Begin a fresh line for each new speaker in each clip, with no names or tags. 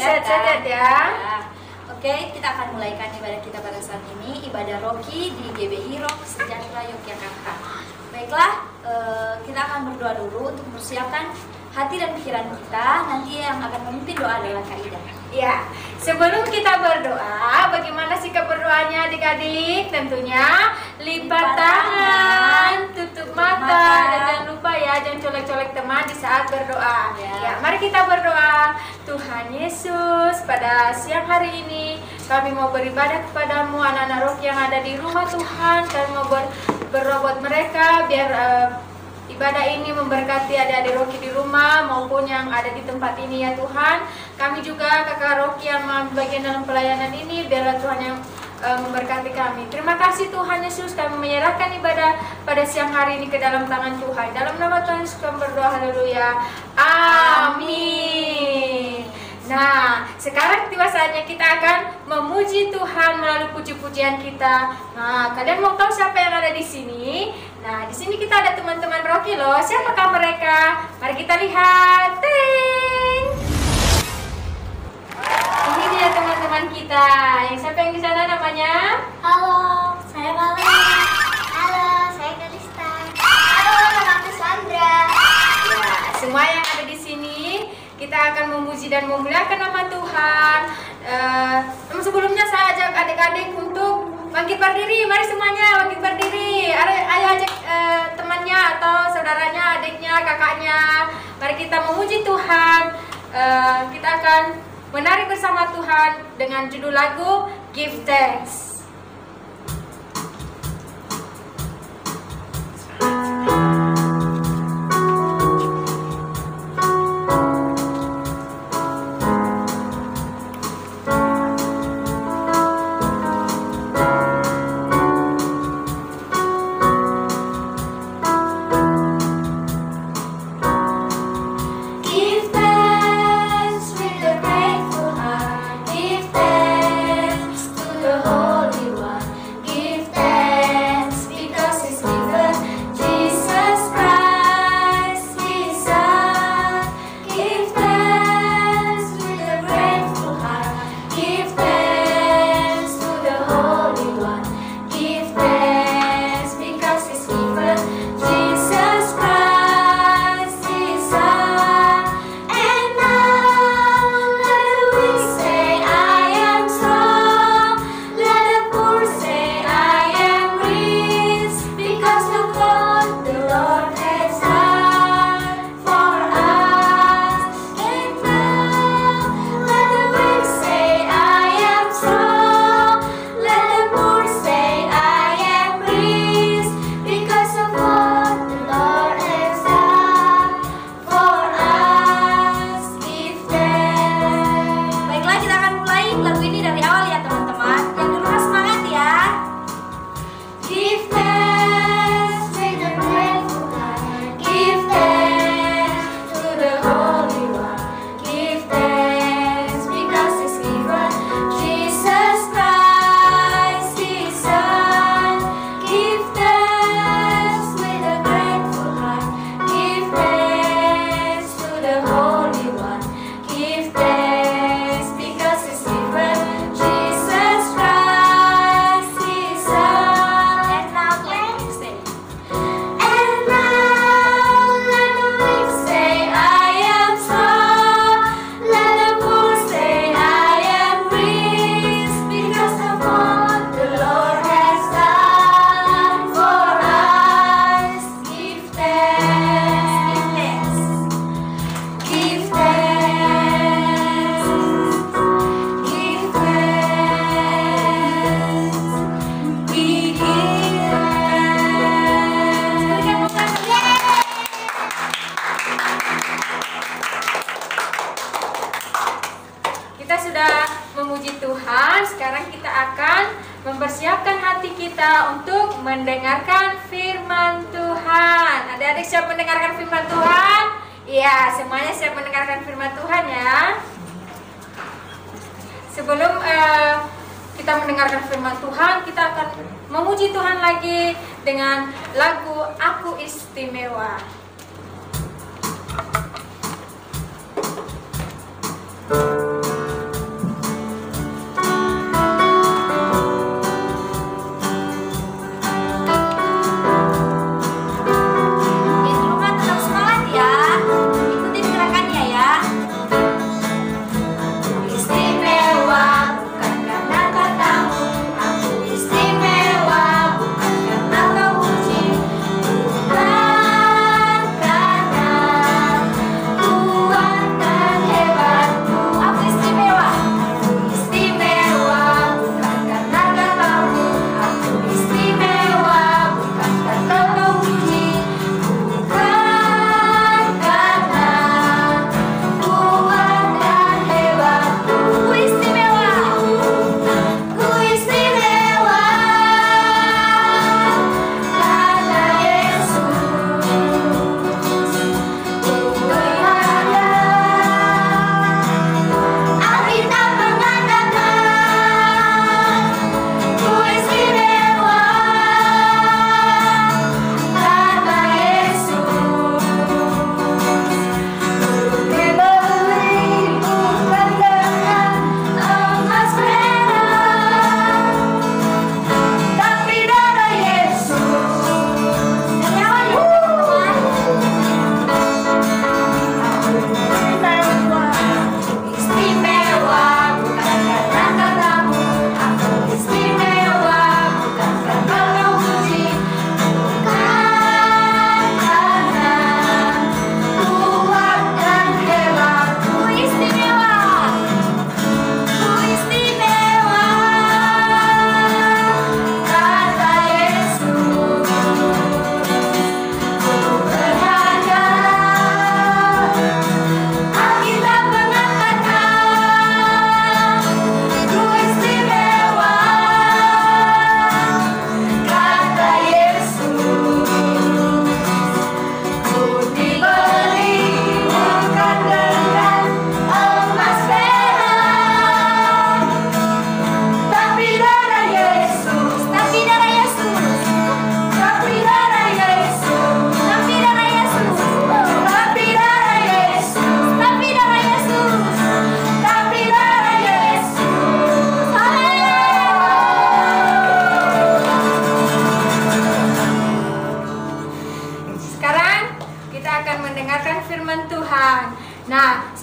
sehat-sehat ya.
Oke, kita akan mulaikan ibadah kita pada saat ini, ibadah Roki di GBI Rock Sejahtera Yogyakarta. Baiklah, kita akan berdoa dulu untuk mempersiapkan hati dan pikiran kita. Nanti yang akan memimpin doa adalah Kak Ida.
Ya, sebelum kita berdoa, bagaimana sikap berdoanya adik-adik? Tentunya lipat tangan, tutup mata, dan jangan lupa ya, jangan colek-colek teman di saat berdoa. Ya, mari kita berdoa. Tuhan Yesus, pada siang hari ini kami mau beribadah kepadamu, anak-anak Roki yang ada di rumah Tuhan. Kami mau berobot mereka biar ibadah ini memberkati adik-adik Roki di rumah maupun yang ada di tempat ini ya Tuhan. Kami juga kakak Roki yang bagian dalam pelayanan ini, biarlah Tuhan yang memberkati kami. Terima kasih Tuhan Yesus, kami menyerahkan ibadah pada siang hari ini ke dalam tangan Tuhan. Dalam nama Tuhan Yesus kami berdoa, haleluya, amin. Nah, sekarang tiba saatnya kita akan memuji Tuhan melalui puji-pujian kita. Nah, kalian mau tahu siapa yang ada di sini? Nah, di sini kita ada teman-teman Roki loh. Siapakah mereka? Mari kita lihat. Ting! Ini dia teman-teman kita. Yang siapa yang di sana namanya?
Halo, saya Valen. Halo, saya Kalista. Halo, nama aku Sandra.
Ya, semua yang ada di sini kita akan memuji dan memuliakan nama Tuhan. Sebelumnya saya ajak adik-adik untuk bangkit berdiri. Mari semuanya bangkit berdiri. Ayo ajak temannya atau saudaranya, adiknya, kakaknya. Mari kita memuji Tuhan. Kita akan menari bersama Tuhan dengan judul lagu Give Thanks. Mempersiapkan hati kita untuk mendengarkan firman Tuhan. Adik-adik siap mendengarkan firman Tuhan? Iya, semuanya siap mendengarkan firman Tuhan ya. Sebelum kita mendengarkan firman Tuhan, kita akan memuji Tuhan lagi dengan lagu Aku Istimewa.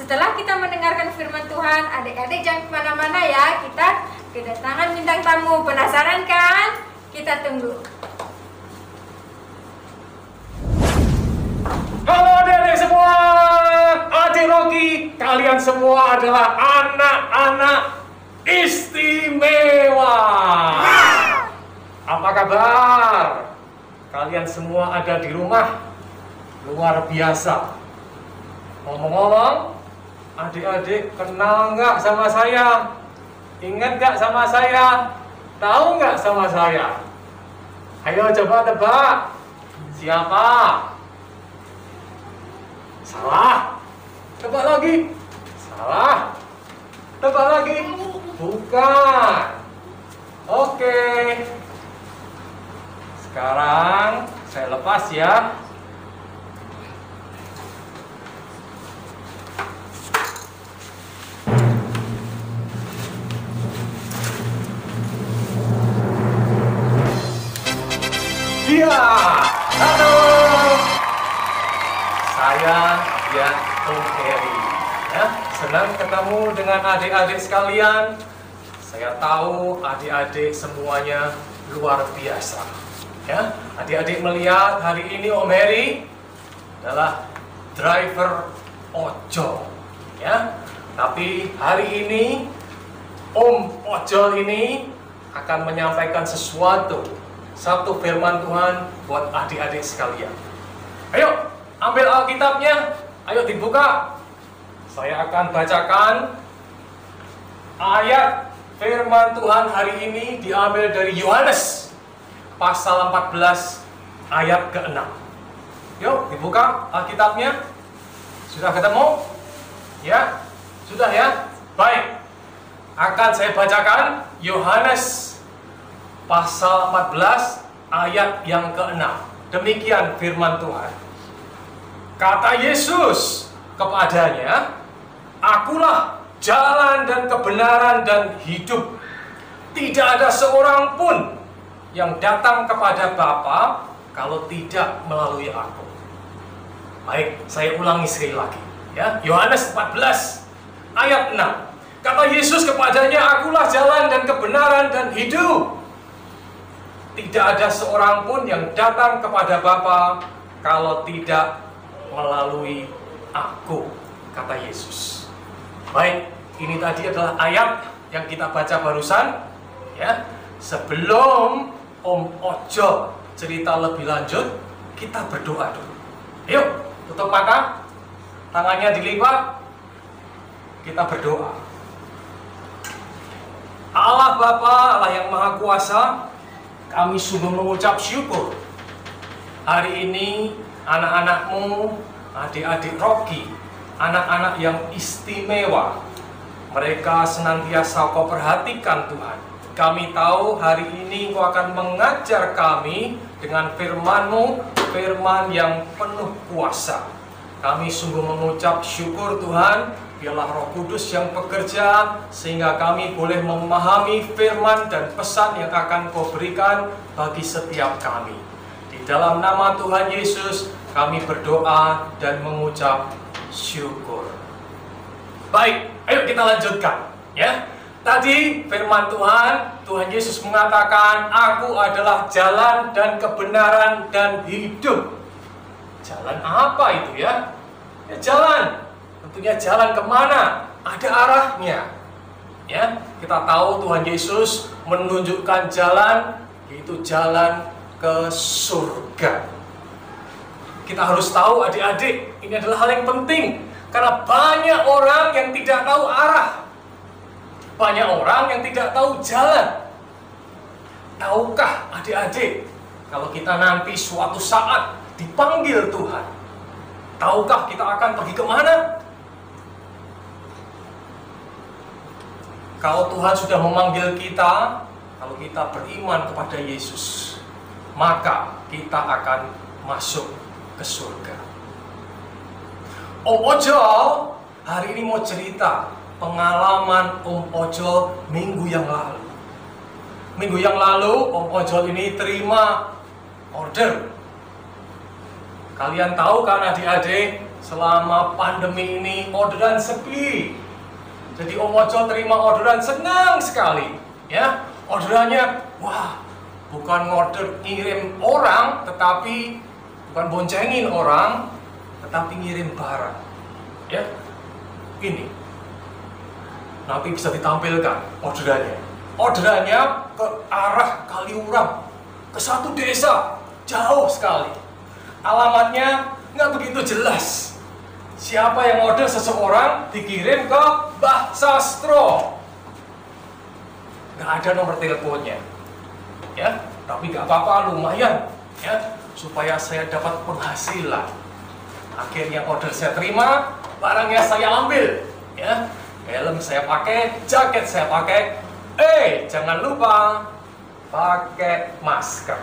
Setelah kita mendengarkan firman Tuhan, adik-adik jangan kemana-mana ya. Kita kedatangan bintang tamu. Penasaran kan? Kita tunggu.
Halo adik-adik semua, adik Rocky, kalian semua adalah anak-anak istimewa. Apa kabar? Kalian semua ada di rumah? Luar biasa. Ngomong-ngomong, adik-adik kenal nggak sama saya? Ingat nggak sama saya? Tahu nggak sama saya? Ayo coba tebak. Siapa? Salah. Tebak lagi. Salah. Tebak lagi. Bukan. Oke. Sekarang saya lepas ya. Iya. Halo. Saya Om Heri. Ya, senang ketemu dengan adik-adik sekalian. Saya tahu adik-adik semuanya luar biasa. Ya, adik-adik melihat hari ini Om Heri adalah driver ojol. Ya, tapi hari ini Om Ojol ini akan menyampaikan satu firman Tuhan buat adik-adik sekalian. Ayo, ambil Alkitabnya, ayo dibuka. Saya akan bacakan ayat firman Tuhan hari ini diambil dari Yohanes pasal 14 ayat ke-6. Yuk, dibuka Alkitabnya. Sudah ketemu? Ya? Sudah ya? Baik. Akan saya bacakan Yohanes pasal 14 ayat yang ke-6. Demikian firman Tuhan. Kata Yesus kepadanya, "Akulah jalan dan kebenaran dan hidup. Tidak ada seorang pun yang datang kepada Bapa kalau tidak melalui aku." Baik, saya ulangi sekali lagi. Ya, Yohanes 14 ayat 6. Kata Yesus kepadanya, "Akulah jalan dan kebenaran dan hidup. Tidak ada seorang pun yang datang kepada Bapa kalau tidak melalui aku," kata Yesus. Baik, ini tadi adalah ayat yang kita baca barusan. Ya, sebelum Om Ojol cerita lebih lanjut, kita berdoa dulu. Yuk, tutup mata, tangannya dilipat, kita berdoa. Allah Bapa, Allah yang Maha Kuasa, kami sungguh mengucap syukur. Hari ini anak-anakmu, adik-adik Rocky, anak-anak yang istimewa, mereka senantiasa Kau perhatikan Tuhan. Kami tahu hari ini Kau akan mengajar kami dengan firman-Mu, firman yang penuh kuasa. Kami sungguh mengucap syukur Tuhan. Biarlah Roh Kudus yang bekerja sehingga kami boleh memahami firman dan pesan yang akan Kau berikan bagi setiap kami. Di dalam nama Tuhan Yesus kami berdoa dan mengucap syukur. Baik, ayo kita lanjutkan ya. Tadi firman Tuhan Yesus mengatakan, "Aku adalah jalan dan kebenaran dan hidup." Jalan apa itu ya? Ya jalan. Tentunya jalan kemana? Ada arahnya. Ya, kita tahu Tuhan Yesus menunjukkan jalan, yaitu jalan ke surga. Kita harus tahu adik-adik, ini adalah hal yang penting. Karena banyak orang yang tidak tahu arah. Banyak orang yang tidak tahu jalan. Tahukah adik-adik, kalau kita nanti suatu saat dipanggil Tuhan, tahukah kita akan pergi kemana? Kalau Tuhan sudah memanggil kita, kalau kita beriman kepada Yesus, maka kita akan masuk ke surga. Om Ojol hari ini mau cerita pengalaman Om Ojol minggu yang lalu. Minggu yang lalu Om Ojol ini terima order. Kalian tahu kan adik-adik, selama pandemi ini orderan sepi. Jadi Om Ojo terima orderan senang sekali. Ya, orderannya, wah, bukan order ngirim orang, tetapi bukan boncengin orang, tetapi ngirim barang. Ya, ini. Nanti bisa ditampilkan orderannya. Orderannya ke arah Kaliurang, ke satu desa, jauh sekali. Alamatnya nggak begitu jelas. Siapa yang order seseorang dikirim ke Mbah Sastro. Nggak ada nomor teleponnya. Ya, tapi nggak apa-apa, lumayan. Ya, supaya saya dapat penghasilan. Akhirnya order saya terima, barangnya saya ambil. Ya, helm saya pakai, jaket saya pakai. Jangan lupa pakai masker.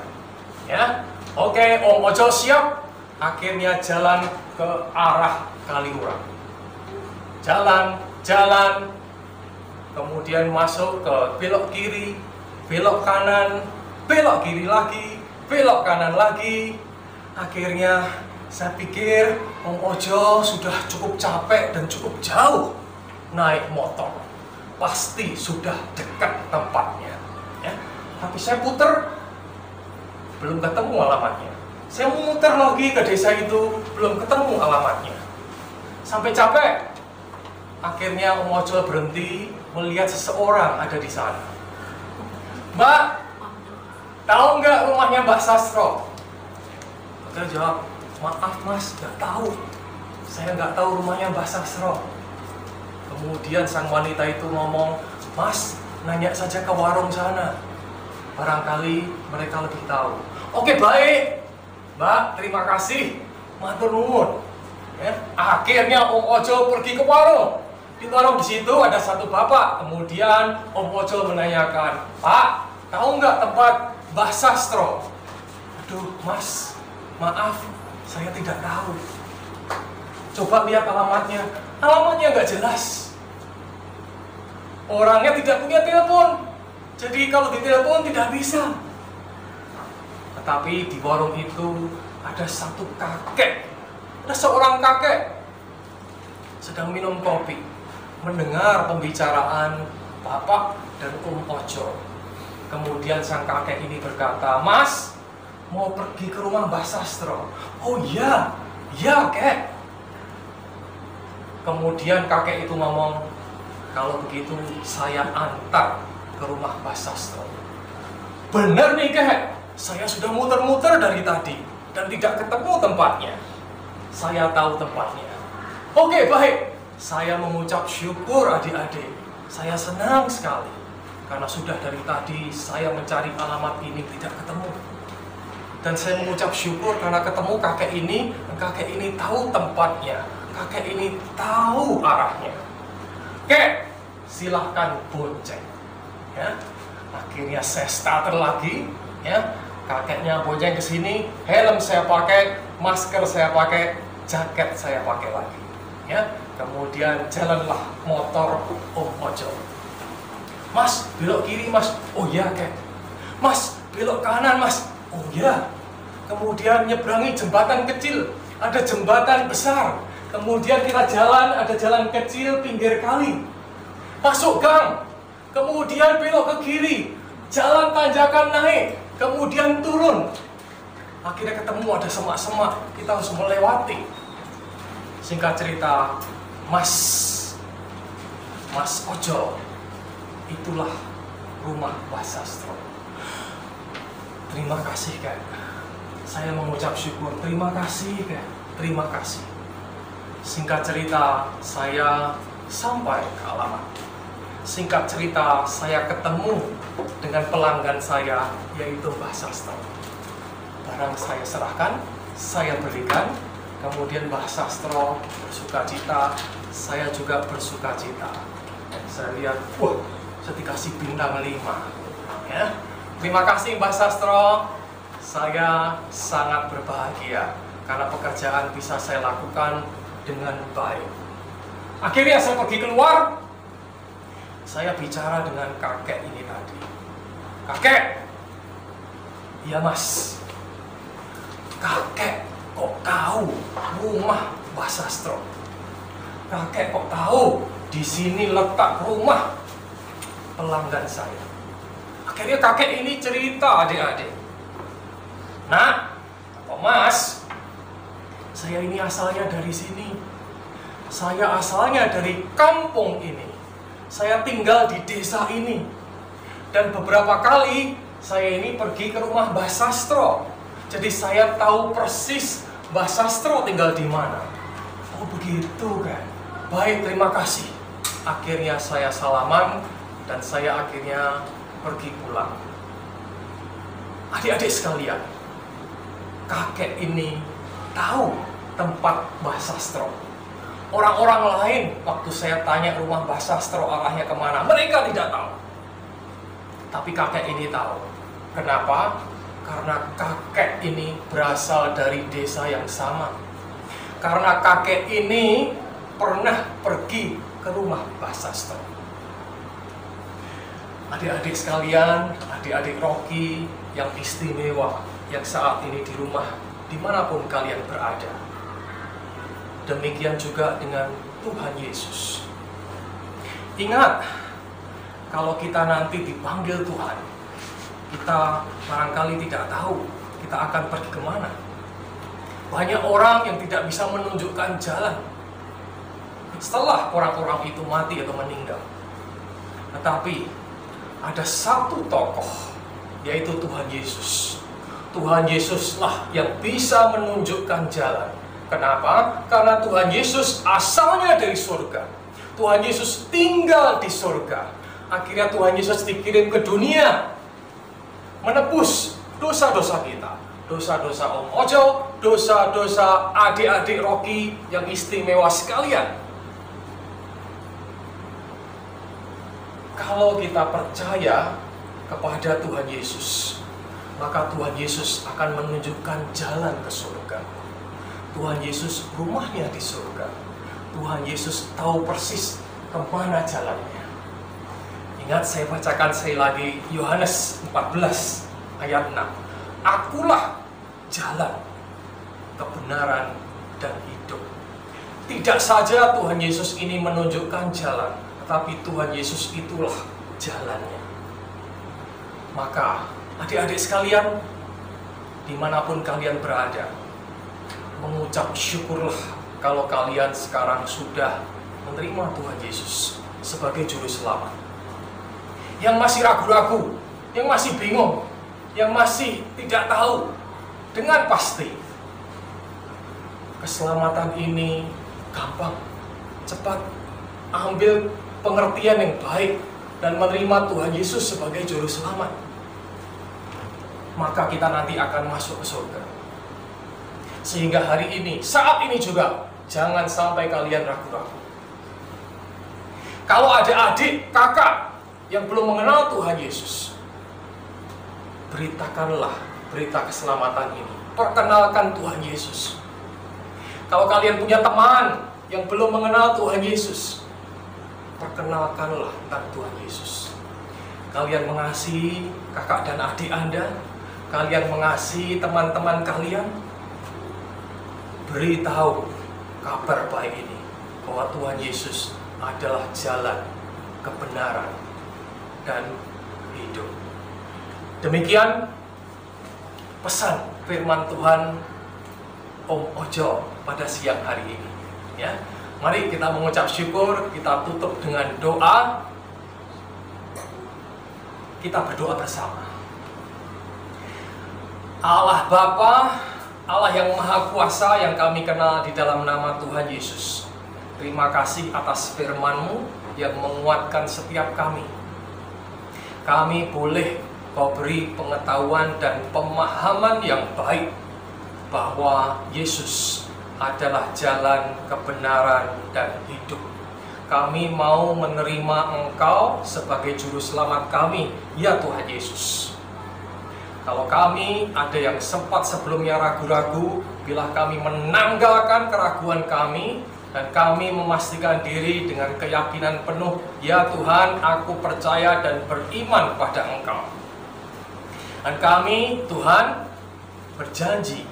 Ya, oke, Om Ojo siap. Akhirnya jalan ke arah Kaliurang. Jalan, kemudian masuk ke belok kiri, belok kanan, belok kiri lagi, belok kanan lagi. Akhirnya saya pikir Om Ojo sudah cukup capek dan cukup jauh naik motor. Pasti sudah dekat tempatnya. Ya. Tapi saya puter, belum ketemu alamatnya. Saya muter lagi ke desa itu, belum ketemu alamatnya. Sampai capek. Akhirnya Om Ojo berhenti melihat seseorang ada di sana. Mbak, tahu nggak rumahnya Mbak Sastro? Saya jawab, maaf mas, nggak tahu. Saya nggak tahu rumahnya Mbak Sastro. Kemudian sang wanita itu ngomong, mas, nanya saja ke warung sana. Barangkali mereka lebih tahu. Oke, baik. Mbak, terima kasih. Matur nuwun. Ya, akhirnya Om Ojo pergi ke warung. Di warung di situ ada satu bapak. Kemudian Om Ojo menanyakan, Pak, tahu nggak tempat Mbah Sastro? Aduh, Mas, maaf, saya tidak tahu. Coba lihat alamatnya. Alamatnya nggak jelas. Orangnya tidak punya telepon. Jadi kalau ditelepon tidak bisa. Tetapi di warung itu ada satu kakek. Ada seorang kakek sedang minum kopi, mendengar pembicaraan bapak dan Om Ojo. Kemudian sang kakek ini berkata, Mas, mau pergi ke rumah Mbah Sastro. Oh iya, iya kek. Kemudian kakek itu ngomong, kalau begitu saya antar ke rumah Mbah Sastro. Bener nih kek, saya sudah muter-muter dari tadi dan tidak ketemu tempatnya. Saya tahu tempatnya. Oke, baik. Saya mengucap syukur adik-adik. Saya senang sekali karena sudah dari tadi saya mencari alamat ini tidak ketemu. Dan saya mengucap syukur karena ketemu kakek ini, dan kakek ini tahu tempatnya. Kakek ini tahu arahnya. Kek, silahkan bonceng. Ya. Akhirnya saya starter lagi. Ya. Kakeknya bonceng ke sini, helm saya pakai, masker saya pakai, jaket saya pakai lagi. Ya. Kemudian jalanlah motor Om Ojo. Mas, belok kiri mas. Oh iya kek. Mas, belok kanan mas. Oh iya. Kemudian nyeberangi jembatan kecil, ada jembatan besar. Kemudian kita jalan, ada jalan kecil pinggir kali. Masuk gang. Kemudian belok ke kiri. Jalan tanjakan naik. Kemudian turun. Akhirnya ketemu ada semak-semak. Kita harus melewati. Singkat cerita, Mas Ojo, itulah rumah Mbah Sastro. Terima kasih kak. Saya mengucap syukur. Terima kasih kak. Terima kasih. Singkat cerita, saya sampai ke alamat. Singkat cerita, saya ketemu dengan pelanggan saya, yaitu Mbah Sastro. Barang saya serahkan, saya berikan. Kemudian Mbah Sastro bersuka cita, saya juga bersuka cita. Saya lihat, wah, saya dikasih bintang 5. Ya. Terima kasih Mbah Sastro. Saya sangat berbahagia karena pekerjaan bisa saya lakukan dengan baik. Akhirnya saya pergi keluar. Saya bicara dengan kakek ini tadi. Kakek, iya mas. Kakek kok tahu rumah Mbah Sastro, kakek kok tahu di sini letak rumah pelanggan saya. Akhirnya kakek ini cerita adik-adik. Nah, apa Mas? Saya ini asalnya dari sini. Saya asalnya dari kampung ini. Saya tinggal di desa ini. Dan beberapa kali saya ini pergi ke rumah Mbah Sastro. Jadi saya tahu persis Mbah Sastro tinggal di mana. Oh begitu kan? Baik, terima kasih. Akhirnya saya salaman dan saya akhirnya pergi pulang. Adik-adik sekalian, kakek ini tahu tempat Mbah Sastro. Orang-orang lain waktu saya tanya rumah Mbah Sastro arahnya kemana, mereka tidak tahu. Tapi kakek ini tahu. Kenapa? Karena kakek ini berasal dari desa yang sama. Karena kakek ini pernah pergi ke rumah Mbah Sastro. Adik-adik sekalian, adik-adik Rocky yang istimewa, yang saat ini di rumah, dimanapun kalian berada. Demikian juga dengan Tuhan Yesus. Ingat, kalau kita nanti dipanggil Tuhan, kita barangkali tidak tahu kita akan pergi kemana. Banyak orang yang tidak bisa menunjukkan jalan setelah orang-orang itu mati atau meninggal. Tetapi ada satu tokoh, yaitu Tuhan Yesus. Tuhan Yesuslah yang bisa menunjukkan jalan. Kenapa? Karena Tuhan Yesus asalnya dari surga. Tuhan Yesus tinggal di surga. Akhirnya Tuhan Yesus dikirim ke dunia menebus dosa-dosa kita. Dosa-dosa Om Ojo, dosa-dosa adik-adik Rocky yang istimewa sekalian. Kalau kita percaya kepada Tuhan Yesus, maka Tuhan Yesus akan menunjukkan jalan ke surga. Tuhan Yesus rumahnya di surga. Tuhan Yesus tahu persis kemana jalannya. Ingat, saya bacakan sekali lagi Yohanes 14 ayat 6. Akulah jalan, kebenaran, dan hidup. Tidak saja Tuhan Yesus ini menunjukkan jalan, tetapi Tuhan Yesus itulah jalannya. Maka adik-adik sekalian, dimanapun kalian berada, mengucap syukurlah kalau kalian sekarang sudah menerima Tuhan Yesus sebagai juru selamat. Yang masih ragu-ragu, yang masih bingung, yang masih tidak tahu, dengan pasti keselamatan ini gampang, cepat. Ambil pengertian yang baik dan menerima Tuhan Yesus sebagai juru selamat, maka kita nanti akan masuk ke surga. Sehingga hari ini, saat ini juga, jangan sampai kalian ragu-ragu. Kalau ada adik, kakak yang belum mengenal Tuhan Yesus, beritakanlah berita keselamatan ini. Perkenalkan Tuhan Yesus. Kalau kalian punya teman yang belum mengenal Tuhan Yesus, perkenalkanlah tentang Tuhan Yesus. Kalian mengasihi kakak dan adik Anda, kalian mengasihi teman-teman kalian, beritahu kabar baik ini bahwa Tuhan Yesus adalah jalan, kebenaran, dan hidup. Demikian pesan firman Tuhan Om Ojo pada siang hari ini. Ya, mari kita mengucap syukur, kita tutup dengan doa. Kita berdoa bersama. Allah Bapa, Allah yang Maha Kuasa yang kami kenal di dalam nama Tuhan Yesus, terima kasih atas firman-Mu yang menguatkan setiap kami. Kami boleh Kau beri pengetahuan dan pemahaman yang baik bahwa Yesus adalah jalan, kebenaran, dan hidup. Kami mau menerima Engkau sebagai juru selamat kami, ya Tuhan Yesus. Kalau kami ada yang sempat sebelumnya ragu-ragu, bila kami menanggalkan keraguan kami, dan kami memastikan diri dengan keyakinan penuh, ya Tuhan, aku percaya dan beriman pada Engkau. Dan kami, Tuhan, berjanji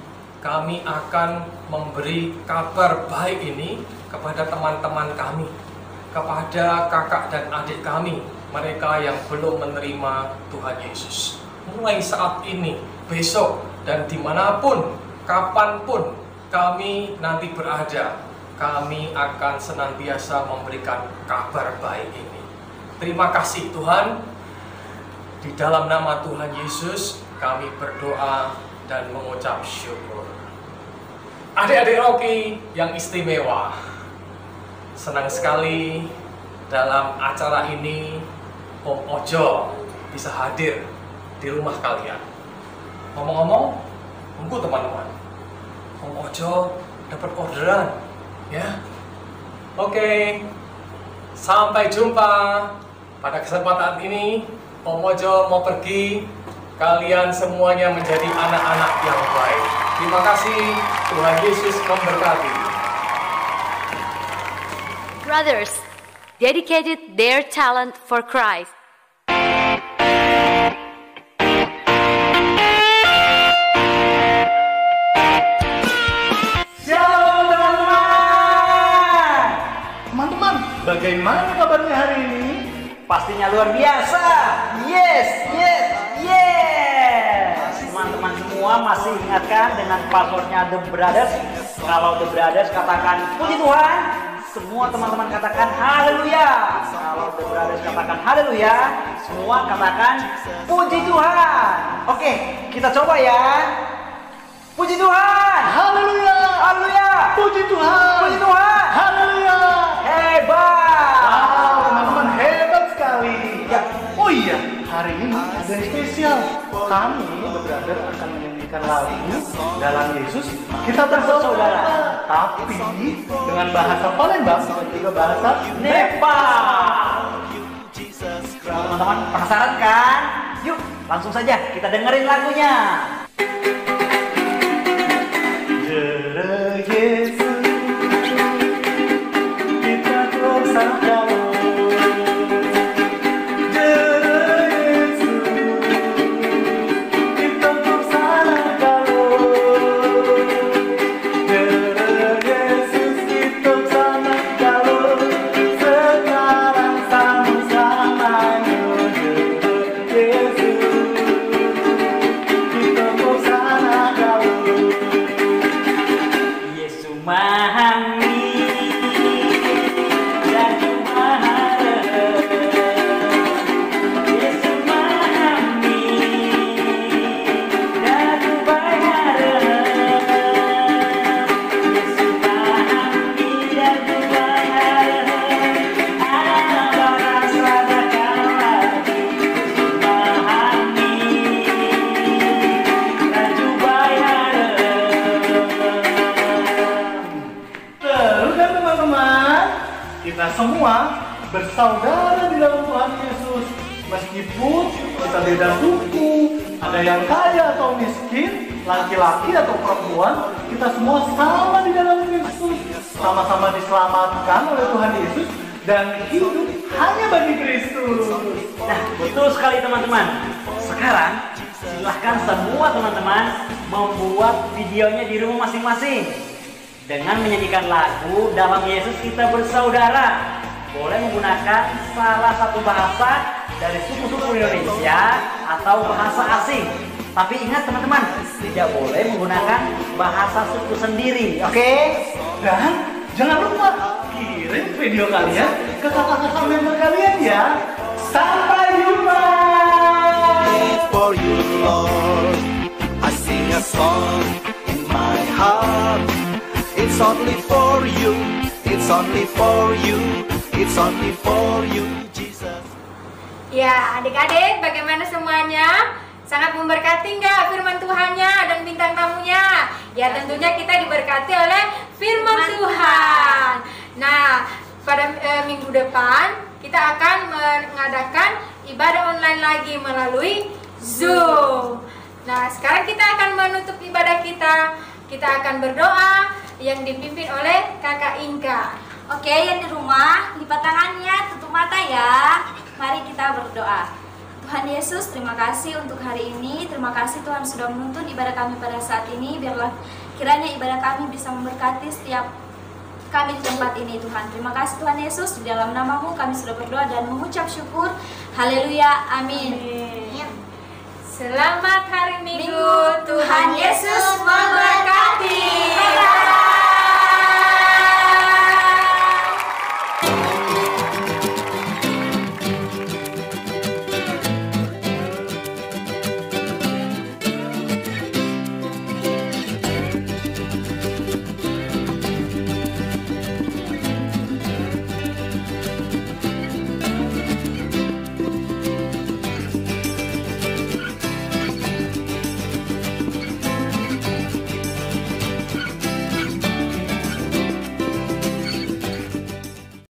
kami akan memberi kabar baik ini kepada teman-teman kami, kepada kakak dan adik kami, mereka yang belum menerima Tuhan Yesus. Mulai saat ini, besok, dan dimanapun, kapanpun kami nanti berada, kami akan senantiasa memberikan kabar baik ini. Terima kasih Tuhan. Di dalam nama Tuhan Yesus, kami berdoa dan mengucap syukur. Adik-adik Rocky yang istimewa, senang sekali dalam acara ini Om Ojo bisa hadir di rumah kalian. Ngomong-ngomong, tunggu teman-teman, Om Ojo dapat orderan, ya. Oke, sampai jumpa. Pada kesempatan ini, Om Ojo mau pergi. Kalian semuanya menjadi anak-anak yang baik. Terima kasih. Tuhan Yesus memberkati.
Brothers dedicated their talent for Christ.
Shalom teman-teman. Teman-teman, bagaimana kabarnya hari ini? Pastinya luar biasa. Yes. Teman-teman semua masih ingatkan dengan passwordnya The Brothers? Kalau The Brothers katakan puji Tuhan, semua teman-teman katakan haleluya. Kalau The Brothers katakan haleluya, semua katakan puji Tuhan. Oke, kita coba ya. Puji Tuhan. Haleluya. Haleluya. Puji Tuhan. Puji Tuhan. Haleluya. Hebat. Wow, teman-teman hebat sekali. Ya. Oh iya, hari ini ada yang spesial. Kami The Brothers akan menyanyikan lagu dalam Yesus kita bersaudara, tapi dengan bahasa Palembang dan juga bahasa Nepal. Teman-teman penasaran kan? Yuk, langsung saja kita dengerin lagunya. Jere Yesus, kita bersama. Kita semua bersaudara di dalam Tuhan Yesus. Meskipun kita beda suku, ada yang kaya atau miskin, laki-laki atau perempuan, kita semua sama di dalam Yesus. Sama-sama diselamatkan oleh Tuhan Yesus dan hidup hanya bagi Kristus. Nah, betul sekali teman-teman. Sekarang silahkan semua teman-teman membuat videonya di rumah masing-masing dengan menyanyikan lagu dalam Yesus kita bersaudara. Boleh menggunakan salah satu bahasa dari suku-suku Indonesia atau bahasa asing. Tapi ingat teman-teman, tidak boleh menggunakan bahasa suku sendiri, oke? Dan jangan lupa kirim video kalian ke kakak-kakak member kalian ya. Sampai jumpa.
For you, Lord, I sing a song in my heart. It's only for you, it's only for you, it's only for you, Jesus.
Ya, adik-adik, bagaimana semuanya? Sangat memberkati nggak firman Tuhannya dan bintang tamunya? Ya, tentunya kita diberkati oleh firman Tuhan. Nah, pada minggu depan kita akan mengadakan ibadah online lagi melalui Zoom. Nah, sekarang kita akan menutup ibadah kita. Kita akan berdoa yang dipimpin oleh Kakak Inka.
Oke, yang di rumah, lipat tangannya, tutup mata ya. Mari kita berdoa. Tuhan Yesus, terima kasih untuk hari ini. Terima kasih Tuhan sudah menuntun ibadah kami pada saat ini. Biarlah Kiranya ibadah kami bisa memberkati setiap kami di tempat ini Tuhan. Terima kasih Tuhan Yesus, di dalam nama-Mu kami sudah berdoa dan mengucap syukur. Haleluya, amin.
Selamat hari Minggu,
Tuhan Yesus memberkati. Bye-bye.